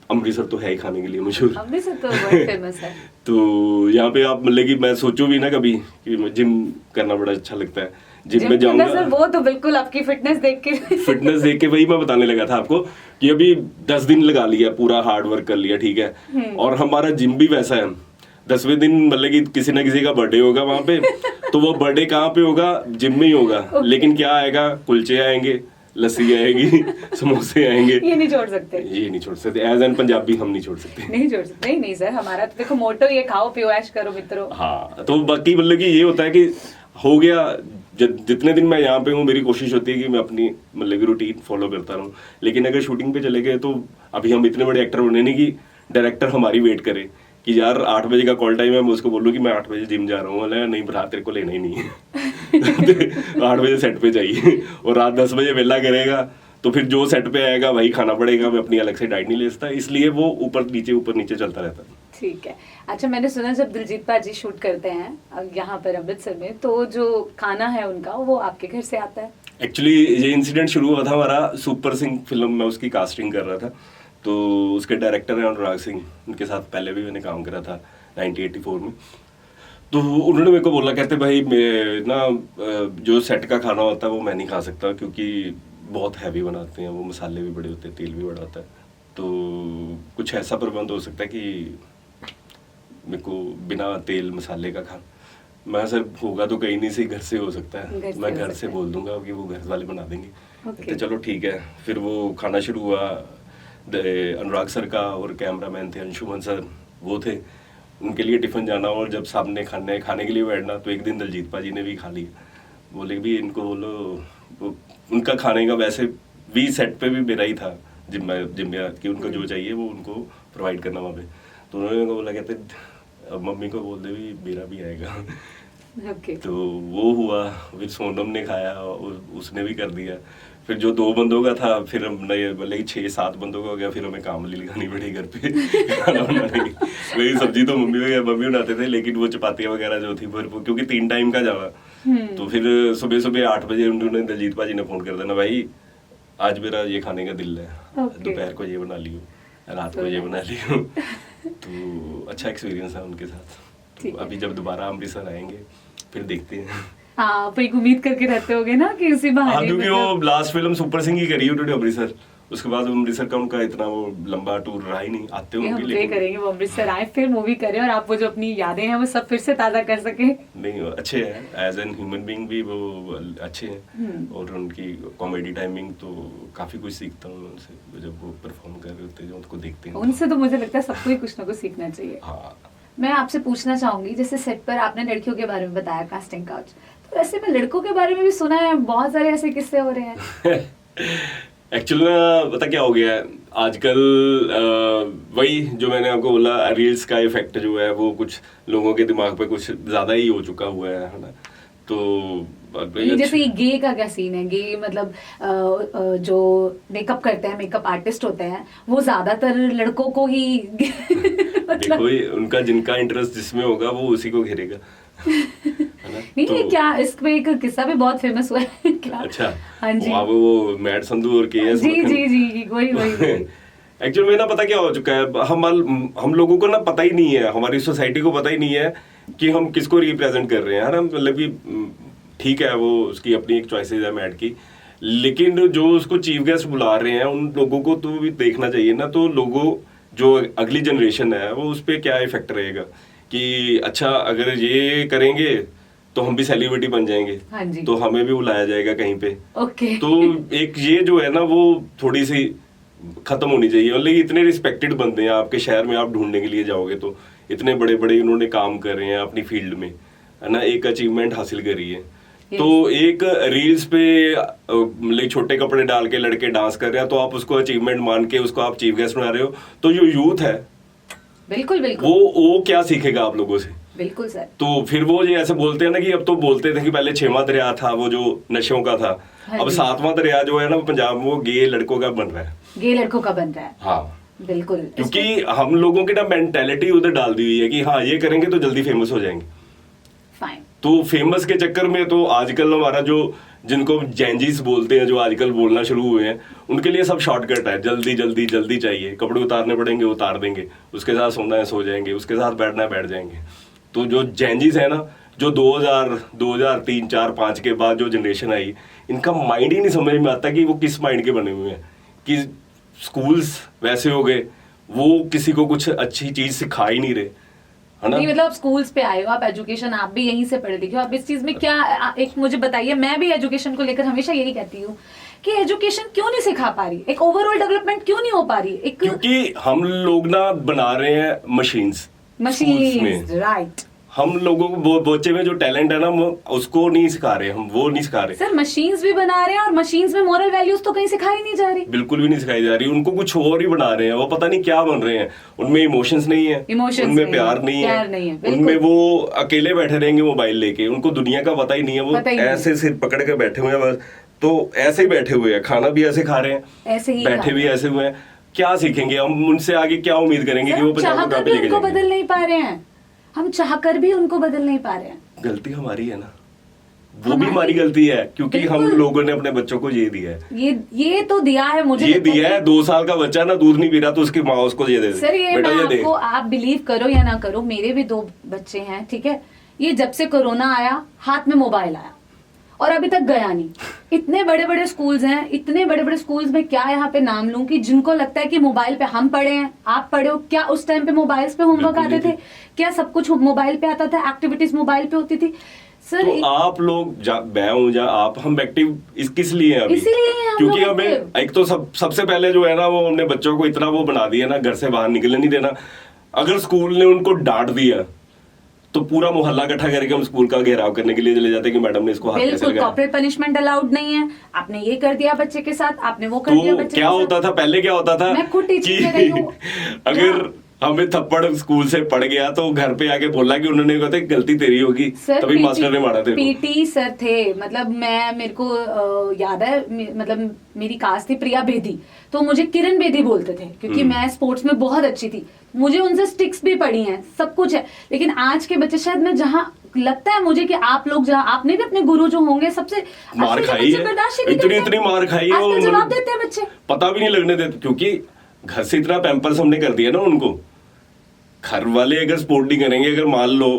अमृतसर तो है ही खाने के लिए मशहूर, अमृतसर तो बहुत फेमस है। तो यहाँ पे आप मतलब कि मैं सोचूं भी ना कभी कि जिम करना बड़ा अच्छा लगता है, जिम में जाऊंगा। सर वो तो बिल्कुल आपकी फिटनेस देख के वही मैं बताने लगा था आपको कि अभी 10 दिन लगा लिया, पूरा हार्ड वर्क कर लिया, ठीक है, और हमारा जिम भी वैसा है। 10वें दिन मतलब कि किसी ना किसी का बर्थडे होगा वहां पे, तो वो बर्थडे कहाँ पे होगा? जिम में ही होगा। लेकिन क्या आएगा? कुलचे आएंगे, लस्सी आएगी, समोसे आएंगे। ये नहीं छोड़ सकते, ये नहीं छोड़ सकते, एज एन पंजाबी हम नहीं छोड़ सकते। नहीं छोड़ सकते। नहीं सर, हमारा तो देखो मोटो ये खाओ पियो ऐश करो मित्रों। हाँ, तो बाकी मतलब कि ये होता है कि हो गया जितने दिन मैं यहाँ पे हूँ मेरी कोशिश होती है कि मैं अपनी मतलब की रूटीन फॉलो करता रहूँ, लेकिन अगर शूटिंग पे चले गए तो अभी हम इतने बड़े एक्टर बने नहीं कि डायरेक्टर हमारी वेट करे कि यार 8 बजे का कॉल टाइम है, मैं उसको बोलूँ कि मैं 8 बजे जिम जा रहा हूँ, बोला नहीं भरा तेरे को लेना ही नहीं है 8 बजे सेट पे चाहिए और रात 10 बजे वेला करेगा तो फिर जो सेट पे आएगा वही खाना पड़ेगा, मैं अपनी अलग से डाइट नहीं ले सकता, इसलिए वो ऊपर नीचे चलता रहता है। ठीक है। अच्छा, मैंने सुना जब दिलजीत पाजी शूट करते हैं यहाँ पर अमृतसर में, तो जो खाना है उनका वो आपके घर से आता है? एक्चुअली ये इंसिडेंट शुरू हुआ था हमारा सुपर सिंह फिल्म में, उसकी कास्टिंग कर रहा था, तो उसके डायरेक्टर हैं अनुराग सिंह, उनके साथ पहले भी मैंने काम करा था 1984 में। तो उन्होंने मेरे को बोला, कहते भाई मैं ना जो सेट का खाना होता है वो मैं नहीं खा सकता क्योंकि बहुत हैवी बनाते हैं वो, मसाले भी बड़े होते हैं, तेल भी बड़ा होता है, तो कुछ ऐसा प्रबंध हो सकता है कि मेरे को बिना तेल मसाले का खाना। मैं सर होगा तो कहीं नहीं से घर से हो सकता है, मैं घर से बोल दूंगा कि वो घर वाले बना देंगे। तो चलो ठीक है, फिर वो खाना शुरू हुआ। अनुराग सर का और कैमरामैन थे अंशुमन सर, वो थे, उनके लिए टिफिन जाना और जब सामने खाने के लिए बैठना तो एक दिन दिलजीत पाजी ने भी खा लिया। बोले भी इनको बोलो, उनका खाने का वैसे भी सेट पे भी मेरा ही था जिम्मेदार कि उनको जो चाहिए वो उनको प्रोवाइड करना वहाँ पे। तो उन्होंने मेरे को बोला, कहते मम्मी को बोल दे भी मेरा भी आएगा। तो वो हुआ, फिर सोनम ने खाया, उसने भी कर दिया। फिर जो 2 बंदों का था, फिर हमने बोले 6-7 बंदों का हो गया, फिर हमें कामली लगानी पड़ी घर पे खाना बनाने की। वही सब्जी तो मम्मी बनाते थे, लेकिन वो चपातियाँ वगैरह जो थी फिर क्योंकि 3 टाइम का जावा, तो फिर सुबह 8 बजे उन्होंने दिलजीत पाजी ने फोन कर देना, भाई आज मेरा ये खाने का दिल है, दोपहर को ये बना लियो, रात को ये बना लियो। तो अच्छा एक्सपीरियंस है उनके साथ। तो अभी जब दोबारा अमृतसर आएंगे फिर देखते हैं। हाँ, पर एक उम्मीद करके रहते होगे ना कि उसी बहाने, क्योंकि वो लास्ट फिल्म सुपर सिंह ही करी उन्होंने अमृतसर, उसके बाद अमृतसर का उनका इतना वो लंबा टूर रहा ही नहीं, आते होंगे लेकिन करेंगे वो अमृतसर आए, फिर मूवी करें और आप वो जो अपनी यादें हैं वो सब फिर से ताजा कर सके। नहीं अच्छे हैं, एज एन ह्यूमन बीइंग भी वो अच्छे हैं, और उनकी कॉमेडी टाइमिंग तो काफी कुछ सीखता हूँ उनसे, जब वो परफॉर्म कर रहे होते हैं, जो उनको देखते हैं उनसे तो मुझे लगता है सबको ही कुछ ना कुछ सीखना चाहिए। हाँ। मैं आपसे पूछना चाहूंगी, जैसे सेट पर आपने लड़कियों के बारे में बताया, कास्टिंग काउच, तो वैसे मैं लड़कों के बारे में भी सुना है, बहुत सारे ऐसे किस्से हो रहे हैं। एक्चुअली पता क्या हो गया है आजकल, वही जो मैंने आपको बोला, रील्स का इफेक्ट जो है वो कुछ लोगों के दिमाग पे कुछ ज्यादा ही हो चुका हुआ है ना। तो जैसे ये गे का क्या सीन है? गे मतलब जो मेकअप करते हैं, मेकअप आर्टिस्ट होते हैं, वो ज्यादातर लड़कों को ही मतलब देखो, उनका जिनका इंटरेस्ट जिसमें होगा वो उसी को घेरेगा। नहीं तो, क्या इस पे एक किस्सा भी बहुत फेमस हुआ है क्या? अच्छा, हाँ जी, वो मैड संधू और केएस, जी वही एक्चुअली में ना पता क्या हो चुका है, हम लोगों को ना पता ही नहीं है, हमारी सोसाइटी को पता ही नहीं है कि हम किसको रिप्रेजेंट कर रहे हैं। ना मतलब कि ठीक है, वो उसकी अपनी एक चॉइसेस है मैड की, लेकिन जो उसको चीफ गेस्ट बुला रहे हैं उन लोगों को तो भी देखना चाहिए ना। तो लोगों जो अगली जनरेशन है वो उस पर क्या इफेक्ट रहेगा कि अच्छा अगर ये करेंगे तो हम भी सेलिब्रिटी बन जाएंगे, हाँ जी, तो हमें भी बुलाया जाएगा कहीं पे। ओके। तो एक ये जो है ना वो थोड़ी सी खत्म होनी चाहिए। मतलब इतने रिस्पेक्टेड बंदे हैं आपके शहर में, आप ढूंढने के लिए जाओगे तो इतने बड़े बड़े इन्होंने काम कर रहे हैं अपनी फील्ड में, है ना, एक अचीवमेंट हासिल करी है। तो एक रील्स पे मतलब छोटे कपड़े डाल के लड़के डांस कर रहे हैं, तो आप उसको अचीवमेंट मान के उसको आप चीफ गेस्ट बना रहे हो, तो जो यूथ है बिल्कुल वो क्या सीखेगा आप लोगों से? बिल्कुल सर। तो फिर वो ये ऐसे बोलते हैं ना कि अब तो बोलते थे कि पहले 6वां दरिया था वो जो नशों का था, अब 7वां दरिया जो है ना पंजाब में वो गे लड़कों का बन रहा है, गे लड़कों का बन रहा है। हाँ बिल्कुल, क्योंकि हम लोगों की ना मेंटेलिटी उधर डाल दी हुई है कि हाँ ये करेंगे तो जल्दी फेमस हो जाएंगे। फाइन। तो फेमस के चक्कर में तो आजकल हमारा जो जिनको जेंजीस बोलते हैं, जो आजकल बोलना शुरू हुए हैं, उनके लिए सब शॉर्टकट है, जल्दी जल्दी जल्दी चाहिए, कपड़े उतारने पड़ेंगे उतार देंगे, उसके साथ सोना है सो जाएंगे, उसके साथ बैठना है बैठ जाएंगे। तो जो जेंजीस है ना, जो 2000, 2003, 4, 5 के बाद जो जनरेशन आई, इनका माइंड ही नहीं समझ में आता कि वो किस माइंड के बने हुए हैं, कि स्कूल्स वैसे हो गए, वो किसी को कुछ अच्छी चीज सिखा ही नहीं रहे, है ना। नहीं मतलब स्कूल्स पे आए हो आप, एजुकेशन आप भी यहीं से पढ़े लिखे हो, आप इस चीज में क्या एक मुझे बताइए। मैं भी एजुकेशन को लेकर हमेशा यही कहती हूँ कि एजुकेशन क्यों नहीं सिखा पा रही, एक ओवरऑल डेवलपमेंट क्यों नहीं हो पा रही। क्योंकि हम लोग ना बना रहे हैं मशीन्स, राइट। हम लोगों को बच्चे में जो टैलेंट है ना वो उसको नहीं सिखा रहे, हम वो नहीं सिखा रहे। सर मशीन्स भी बना रहे हैं और मशीन्स में मोरल वैल्यूज तो कहीं सिखाई नहीं जा रही, बिल्कुल भी नहीं सिखाई जा रही, उनको कुछ और ही बना रहे हैं, वो पता नहीं क्या बन रहे हैं। उनमें इमोशंस नहीं है, उनमें प्यार नहीं है, उनमें वो अकेले बैठे रहेंगे मोबाइल लेके, उनको दुनिया का पता ही नहीं है, वो ऐसे सिर पकड़ के बैठे हुए हैं बस। तो ऐसे ही बैठे हुए हैं, खाना भी ऐसे खा रहे हैं, ऐसे ही बैठे भी ऐसे हुए हैं, क्या सीखेंगे हम उनसे आगे, क्या उम्मीद करेंगे कि वो पंजाब को लेके जाएंगे? बदल नहीं पा रहे हैं, हम चाहकर भी उनको बदल नहीं पा रहे हैं। गलती हमारी है ना, वो भी हमारी गलती है, क्योंकि हम लोगों ने अपने बच्चों को ये दिया है, ये तो दिया है, मुझे ये दिया है। 2 साल का बच्चा ना दूध नहीं पी रहा तो उसकी माँ उसको ये दे दे। सर ये मैं आपको, आप बिलीव करो या ना करो, मेरे भी 2 बच्चे हैं, ठीक है। ये जब से कोरोना आया हाथ में मोबाइल आया और अभी तक गया नहीं। इतने बड़े बड़े स्कूल्स हैं, इतने बड़े बड़े स्कूल्स में क्या यहाँ पे नाम लूं कि जिनको लगता है कि मोबाइल पे हम पढ़े हैं, आप पढ़े हो क्या? उस टाइम पे मोबाइल्स पे होमवर्क आते थे क्या? सब कुछ मोबाइल पे आता था, एक्टिविटीज मोबाइल पे होती थी। सर तो आप लोग मैं हूं या आप, हम एक्टिव किस लिए हैं अभी? इसीलिए क्योंकि हमें एक तो सबसे पहले जो है ना वो हमने बच्चों को इतना वो बना दिया ना, घर से बाहर निकलने नहीं देना। अगर स्कूल ने उनको डांट दिया तो पूरा मोहल्ला इकट्ठा करके हम स्कूल का घेराव करने के लिए चले जाते हैं कि मैडम ने इसको हाथ कैसे लगाया। कॉर्पोरेट पनिशमेंट अलाउड नहीं है, आपने ये कर दिया बच्चे के साथ, आपने वो कर दिया बच्चे क्या होता था पहले, क्या होता था, मैं खुद टीचिंग कर रही हूं, अगर हमें थप्पड़ स्कूल से पड़ गया तो घर पे आके बोला कि उन्होंने कहते गलती तेरी होगी, तभी मास्टर ने मारा तेरे को। पीटी सर थे, मतलब मेरे को याद है, मतलब मेरी कास्ट थी प्रिया बेदी, तो मुझे किरण बेदी बोलते थे क्योंकि मैं स्पोर्ट्स में बहुत अच्छी थी। मुझे उनसे स्टिक्स भी पड़ी हैं, सब कुछ है। लेकिन आज के बच्चे, शायद मैं जहाँ लगता है मुझे कि आप लोग जहाँ, आपने भी अपने गुरु जो होंगे सबसे मार खाई है, इतनी मार खाई है, जवाब देते हैं बच्चे, पता भी नहीं लगने देते, क्योंकि घर से इतना पैम्पर्स हमने कर दिया ना उनको। घर वाले अगर सपोर्ट नहीं करेंगे, अगर मान लो,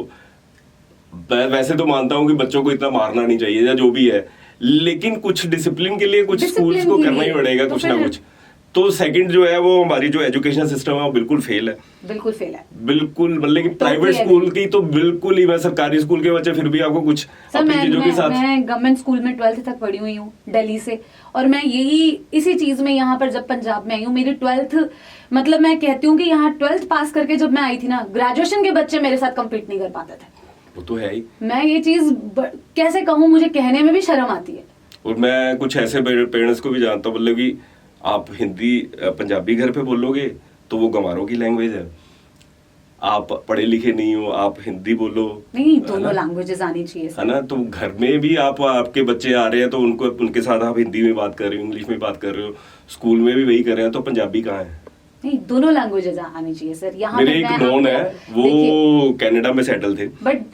वैसे तो मानता हूँ कि बच्चों को इतना मारना नहीं चाहिए या जो भी है, लेकिन कुछ डिसिप्लिन के लिए कुछ स्कूल्स को करना ही पड़ेगा कुछ ना कुछ। तो सेकंड जो है वो हमारी जो एजुकेशन सिस्टम है वो बिल्कुल फेल है, बिल्कुल फेल है, बिल्कुल। मतलब कि प्राइवेट स्कूल की तो बिल्कुल ही, मैं सरकारी स्कूल के बच्चे फिर भी आपको कुछ अपनी चीजों के साथ। मैं गवर्नमेंट स्कूल में 12th तक पढ़ी हुई हूँ दिल्ली से, और मैं इसी चीज में यहाँ पर जब पंजाब में आई हूँ, मेरी 12th, मतलब मैं कहती हूँ कि यहाँ 12th पास करके जब मैं आई थी ना, ग्रेजुएशन के बच्चे मेरे साथ कम्पीट नहीं कर पाते थे। वो तो है ही। मैं ये चीज कैसे कहूँ, मुझे कहने में भी शर्म आती है। और मैं कुछ ऐसे पेरेंट्स को भी जानता हूँ, मतलब कि आप हिंदी पंजाबी घर पे बोलोगे तो वो गंवारों की लैंग्वेज है, आप पढ़े लिखे नहीं हो, आप हिंदी बोलो, नहीं, दोनों लैंग्वेजेस आनी चाहिए, है ना। तो घर में भी आपके बच्चे आ रहे हैं तो उनके साथ आप हिंदी में बात कर रहे हो, इंग्लिश में बात कर रहे हो, स्कूल में भी वही कर रहे हैं, तो पंजाबी कहाँ है? नहीं, दोनों लैंग्वेजेस आनी चाहिए सर। यहाँ मेरे एक नॉन है, वो कनाडा में सेटल थे, बट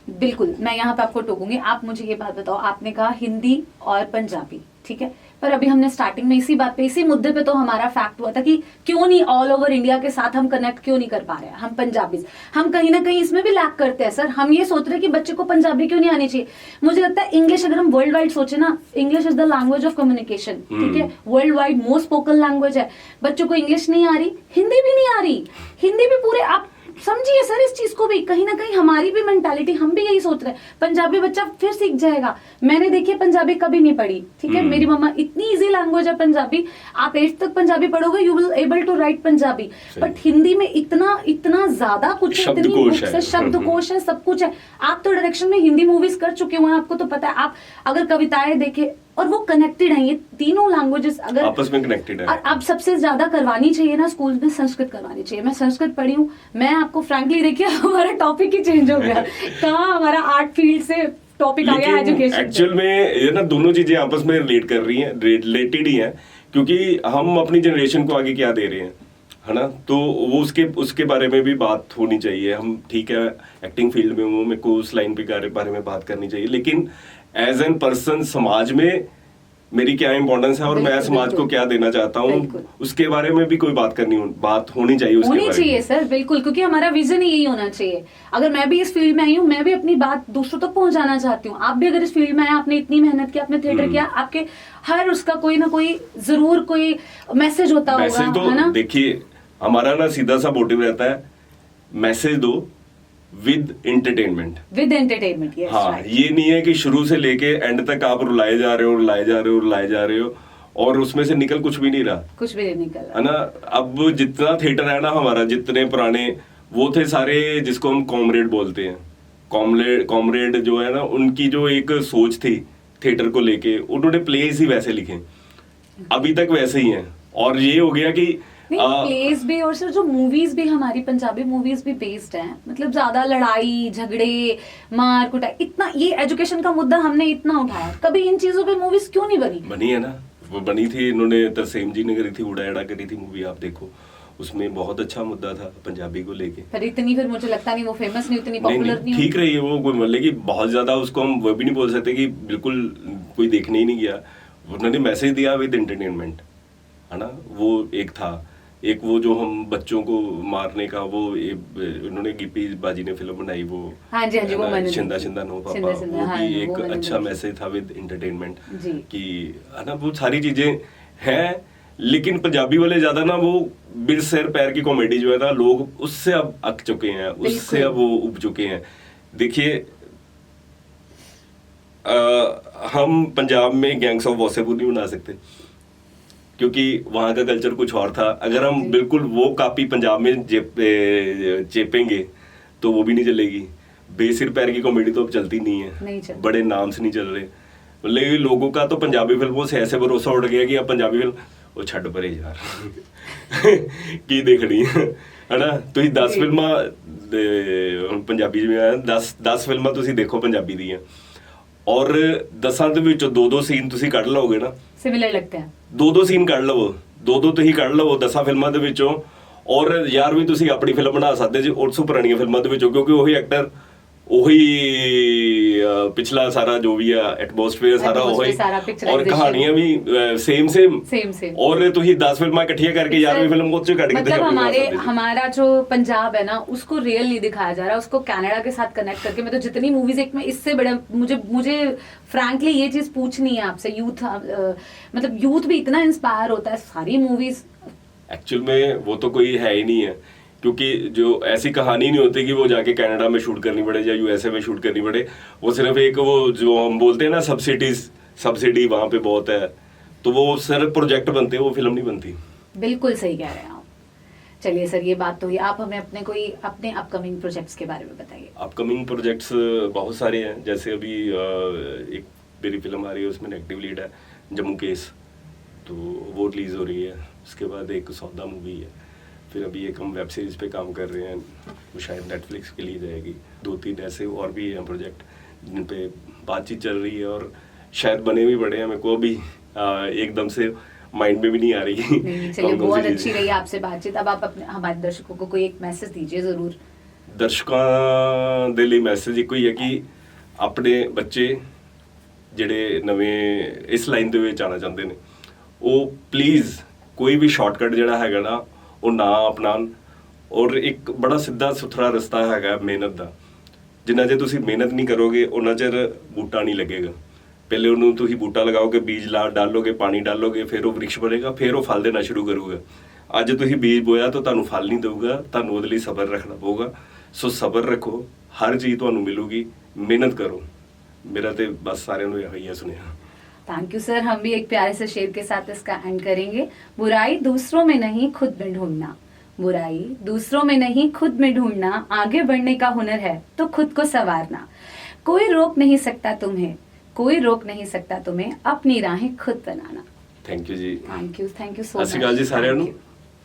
बिल्कुल मैं यहाँ पे आपको टोकूंगी। आप मुझे ये बात बताओ, आपने कहा हिंदी और पंजाबी, ठीक है, पर अभी हमने स्टार्टिंग में इसी बात पे, इसी मुद्दे पे तो हमारा फैक्ट हुआ था कि क्यों नहीं ऑल ओवर इंडिया के साथ हम कनेक्ट क्यों नहीं कर पा रहे हैं, हम पंजाबी, हम कहीं ना कहीं इसमें भी लैक करते हैं सर। हम ये सोच रहे हैं कि बच्चे को पंजाबी क्यों नहीं आनी चाहिए। मुझे लगता है इंग्लिश, अगर हम वर्ल्ड वाइड सोचे ना, English is the language of communication, ठीक है, world wide most spoken language है। बच्चों को इंग्लिश नहीं आ रही, हिंदी भी नहीं आ रही, हिंदी भी पूरे, आप समझिए सर इस चीज को भी, कहीं ना कहीं हमारी भी मेंटालिटी, हम भी यही सोच रहे हैं पंजाबी बच्चा फिर सीख जाएगा। मैंने देखिए पंजाबी कभी नहीं पढ़ी, ठीक है, मेरी मम्मा, इतनी इजी लैंग्वेज है पंजाबी, आप 8th तक पंजाबी पढ़ोगे, you will able to write Punjabi. But Hindi में इतना ज्यादा कुछ है, इतनी बुक्स है, शब्दकोश है, सब कुछ है। आप तो डायरेक्शन में हिंदी मूवीज कर चुके हुए हैं, आपको तो पता है। आप अगर कविताएं देखे, और वो कनेक्टेड है, ये तीनों लैंग्वेजेस अगर आपस में कनेक्टेड है। और अब सबसे ज्यादा करवानी चाहिए ना स्कूल में, संस्कृत करवानी चाहिए। मैं संस्कृत पढ़ी हूँ, मैं आपको फ्रैंकली देखिए हमारा टॉपिक ही चेंज हो गया, कहाँ हमारा आर्ट फील्ड से टॉपिक आ गया एजुकेशन। एक्चुअल में ये ना दोनों चीजें आपस में रिलेट कर रही हैं, रिलेटेड ही हैं, क्योंकि हम अपनी जनरेशन को आगे क्या दे रहे हैं, है ना। तो वो उसके बारे में भी बात होनी चाहिए। हम ठीक है एक्टिंग फील्ड में हूँ, मेरे को उस लाइन पे बारे में बात करनी चाहिए, लेकिन एज एन पर्सन समाज में मेरी क्या इंपॉर्टेंस है और मैं समाज को क्या देना चाहता हूँ, उसके बारे में भी कोई बात होनी चाहिए, उसके होनी चाहिए सर, बिल्कुल, क्योंकि हमारा विजन ही यही होना चाहिए। अगर मैं भी इस फील्ड में आई हूँ, मैं भी अपनी बात दूसरों तक पहुंचाना चाहती हूँ। आप भी अगर इस फील्ड में आए, आपने इतनी मेहनत की, आपने थिएटर किया, आपके हर उसका कोई ना कोई जरूर कोई मैसेज होता होगा, तो, है ना। देखिए हमारा ना सीधा सा मोटिव रहता है, मैसेज दो विद एंटरटेनमेंट, यस। हाँ, ये नहीं है कि शुरू से लेके एंड तक आप रुलाए जा रहे हो और उसमें से निकल कुछ भी नहीं रहा, है ना। अब जितना थिएटर है ना हमारा, जितने पुराने वो थे सारे, जिसको हम कॉमरेड बोलते हैं, कॉमरेड जो है ना, उनकी जो एक सोच थी थिएटर को लेके, उन्होंने प्लेस ही वैसे लिखे, अभी तक वैसे ही हैं। और ये हो गया कि प्लेस भी और सर जो मूवीज भी हमारी पंजाबी मूवीज भी बेस्ड हैं, मतलब ज्यादा लड़ाई झगड़े मार कुटाई, इतना ये एजुकेशन का मुद्दा हमने इतना उठाया, कभी इन चीजों पे मूवीज क्यों नहीं बनी है ना। वो बनी थी, इन्होंने तरसेम जी ने करी थी, उड़ा एड़ा करी थी मूवी, आप देखो उसमें बहुत अच्छा मुद्दा था पंजाबी को लेके। पर इतनी फिर मुझे लगता नहीं वो फेमस नहीं, उतनी पॉपुलर नहीं ठीक रही है वो, कोई मतलब कि बहुत ज्यादा उसको हम वो भी नहीं बोल सकते कि बिल्कुल कोई देखने ही नहीं गया। उन्होंने मैसेज दिया विद एंटरटेनमेंट, है ना। वो एक था, एक वो जो हम बच्चों को मारने का वो उन्होंने गिप्पी बाजी ने फिल्म बनाई, वो हाँ जी वो मैंने शिंदा शिंदा नो पापा, वो भी एक अच्छा मैसेज था विद एंटरटेनमेंट कि, है ना। वो सारी चीजें हैं, लेकिन पंजाबी वाले ज्यादा ना वो बिर सिर पैर की कॉमेडी जो है ना, लोग उससे अब अक चुके हैं, उससे अब वो उब चुके हैं। देखिए हम पंजाब में गैंग्स ऑफ वासेपुर नहीं बना सकते, क्योंकि वहाँ का कल्चर कुछ और था। अगर हम बिल्कुल वो कॉपी पंजाब में चेपेंगे तो वो भी नहीं चलेगी। बेसिर पैर की कॉमेडी तो अब चलती नहीं है, बड़े नाम से नहीं चल रहे। मतलब लोगों का तो पंजाबी फिल्मों से ऐसे भरोसा उठ गया कि अब पंजाबी फिल्म वो छड़ परे यार की देखनी है ना। तुम 10 फिल्मां पंजाबी में 10 फिल्मां तुसी देखो पंजाबी दी हैं, और 10 ਦੇ ਵਿੱਚੋਂ 2-2 ਸੀਨ ਤੁਸੀਂ ਕੱਢ ਲਓਗੇ ਨਾ, ਸਿਮਿਲਰ ਲੱਗਦੇ ਆ। 2-2 ਸੀਨ ਕੱਢ ਲਵੋ, 2-2 ਤੁਸੀਂ ਕੱਢ ਲਵੋ 10 ਫਿਲਮਾਂ ਦੇ ਵਿੱਚੋਂ, ਔਰ ਯਾਰ ਵੀ ਤੁਸੀਂ ਆਪਣੀ ਫਿਲਮ ਬਣਾ ਸਕਦੇ ਜੀ 800 ਪੁਰਾਣੀਆਂ ਫਿਲਮਾਂ ਦੇ ਵਿੱਚੋਂ, ਕਿਉਂਕਿ ਉਹੀ ਐਕਟਰ, ਉਹੀ ਪਿਛਲਾ ਸਾਰਾ ਜੋ ਵੀ ਆ ਐਟਮੋਸਫੇਅਰ ਸਾਰਾ ਉਹੀ, ਔਰ ਕਹਾਣੀਆਂ ਵੀ सेम, और ਤੁਸੀਂ 10 ਫਿਲਮਾਂ ਇਕੱਠੀਆਂ ਕਰਕੇ 11ਵੀं फिल्म को ਕੱਢ के मतलब हमारा जो पंजाब है ना उसको रियल नहीं दिखाया जा रहा, उसको कनाडा के साथ कनेक्ट करके। मैं तो जितनी मूवीज एक में इससे बड़े मुझे फ्रैंकली ये चीज पूछनी है आपसे, यूथ मतलब यूथ भी इतना इंस्पायर होता है सारी मूवीज, एक्चुअल में वो तो कोई है ही नहीं है, क्योंकि जो ऐसी कहानी नहीं होती कि वो जाके कनाडा में शूट करनी पड़े या यूएसए में शूट करनी पड़े। वो सिर्फ एक वो जो हम बोलते हैं ना सब्सिडी वहाँ पे बहुत है, तो वो सिर्फ प्रोजेक्ट बनते हैं, वो फिल्म नहीं बनती। बिल्कुल सही कह रहे हैं आप। चलिए सर ये बात तो हुई, आप हमें अपने अपकमिंग प्रोजेक्ट्स के बारे में बताइए। अपकमिंग प्रोजेक्ट्स बहुत सारे हैं, जैसे अभी एक मेरी फिल्म आ रही है, उसमें नेगेटिव लीड है जम्मू केस, तो वो रिलीज हो रही है। उसके बाद एक सौदा मूवी है, फिर अभी एक हम वेब सीरीज पे काम कर रहे हैं, वो शायद नेटफ्लिक्स के लिए जाएगी। 2-3 ऐसे और भी हैं प्रोजेक्ट जिन पे बातचीत चल रही है, और शायद बने भी बड़े हैं, मेरे को अभी एकदम से माइंड में भी नहीं आ रही। चलिए बहुत अच्छी रही आपसे बातचीत। अब आप अपने हमारे दर्शकों को कोई एक मैसेज दीजिए जरूर। दर्शकों दे लिए मैसेज एक ही है कि अपने बच्चे ਜਿਹੜੇ ਨਵੇਂ ਇਸ ਲਾਈਨ ਦੇ ਵਿੱਚ ਆਉਣਾ ਚਾਹੁੰਦੇ ਨੇ, ਉਹ ਪਲੀਜ਼ ਕੋਈ ਵੀ ਸ਼ਾਰਟਕਟ ਜਿਹੜਾ ਹੈਗਾ ਨਾ ਉਹ ਨਾ ਅਪਣਾਉਣ, ਔਰ ਇੱਕ ਬੜਾ ਸਿੱਧਾ ਸੁਥਰਾ ਰਸਤਾ ਹੈਗਾ ਮਿਹਨਤ ਦਾ। ਜਿੰਨਾ ਜੇ ਤੁਸੀਂ ਮਿਹਨਤ ਨਹੀਂ ਕਰੋਗੇ ਉਹਨਾਂ ਚਿਰ ਬੂਟਾ ਨਹੀਂ ਲੱਗੇਗਾ। ਪਹਿਲੇ ਉਹਨੂੰ ਤੁਸੀਂ ਬੂਟਾ ਲਗਾਓਗੇ, ਬੀਜ ਡਾਲੋਗੇ, ਪਾਣੀ ਡਾਲੋਗੇ, ਫਿਰ ਉਹ ਵ੍ਰਿਕਸ਼ ਬਣੇਗਾ, ਫਿਰ ਉਹ ਫਲ ਦੇਣਾ ਸ਼ੁਰੂ ਕਰੂਗਾ। ਅੱਜ ਤੁਸੀਂ ਬੀਜ ਬੋਇਆ ਤਾਂ ਤੁਹਾਨੂੰ ਫਲ ਨਹੀਂ ਦੇਊਗਾ, ਤੁਹਾਨੂੰ ਉਹਦੇ ਲਈ ਸਬਰ ਰੱਖਣਾ ਪਊਗਾ। ਸੋ ਸਬਰ ਰੱਖੋ, ਹਰ ਚੀਜ਼ ਤੁਹਾਨੂੰ ਮਿਲੂਗੀ, ਮਿਹਨਤ ਕਰੋ। मेरा तो बस सारे यही सुने। Thank you sir. हम भी एक प्यारे से शेर के साथ इसका एंड करेंगे। बुराई दूसरों में नहीं खुद में ढूंढना, बुराई दूसरों में नहीं खुद में ढूंढना, आगे बढ़ने का हुनर है तो खुद को संवारना। कोई रोक नहीं सकता तुम्हें, कोई रोक नहीं सकता तुम्हें, अपनी राहें खुद बनाना। Thank you ji, thank you so much ji सारे।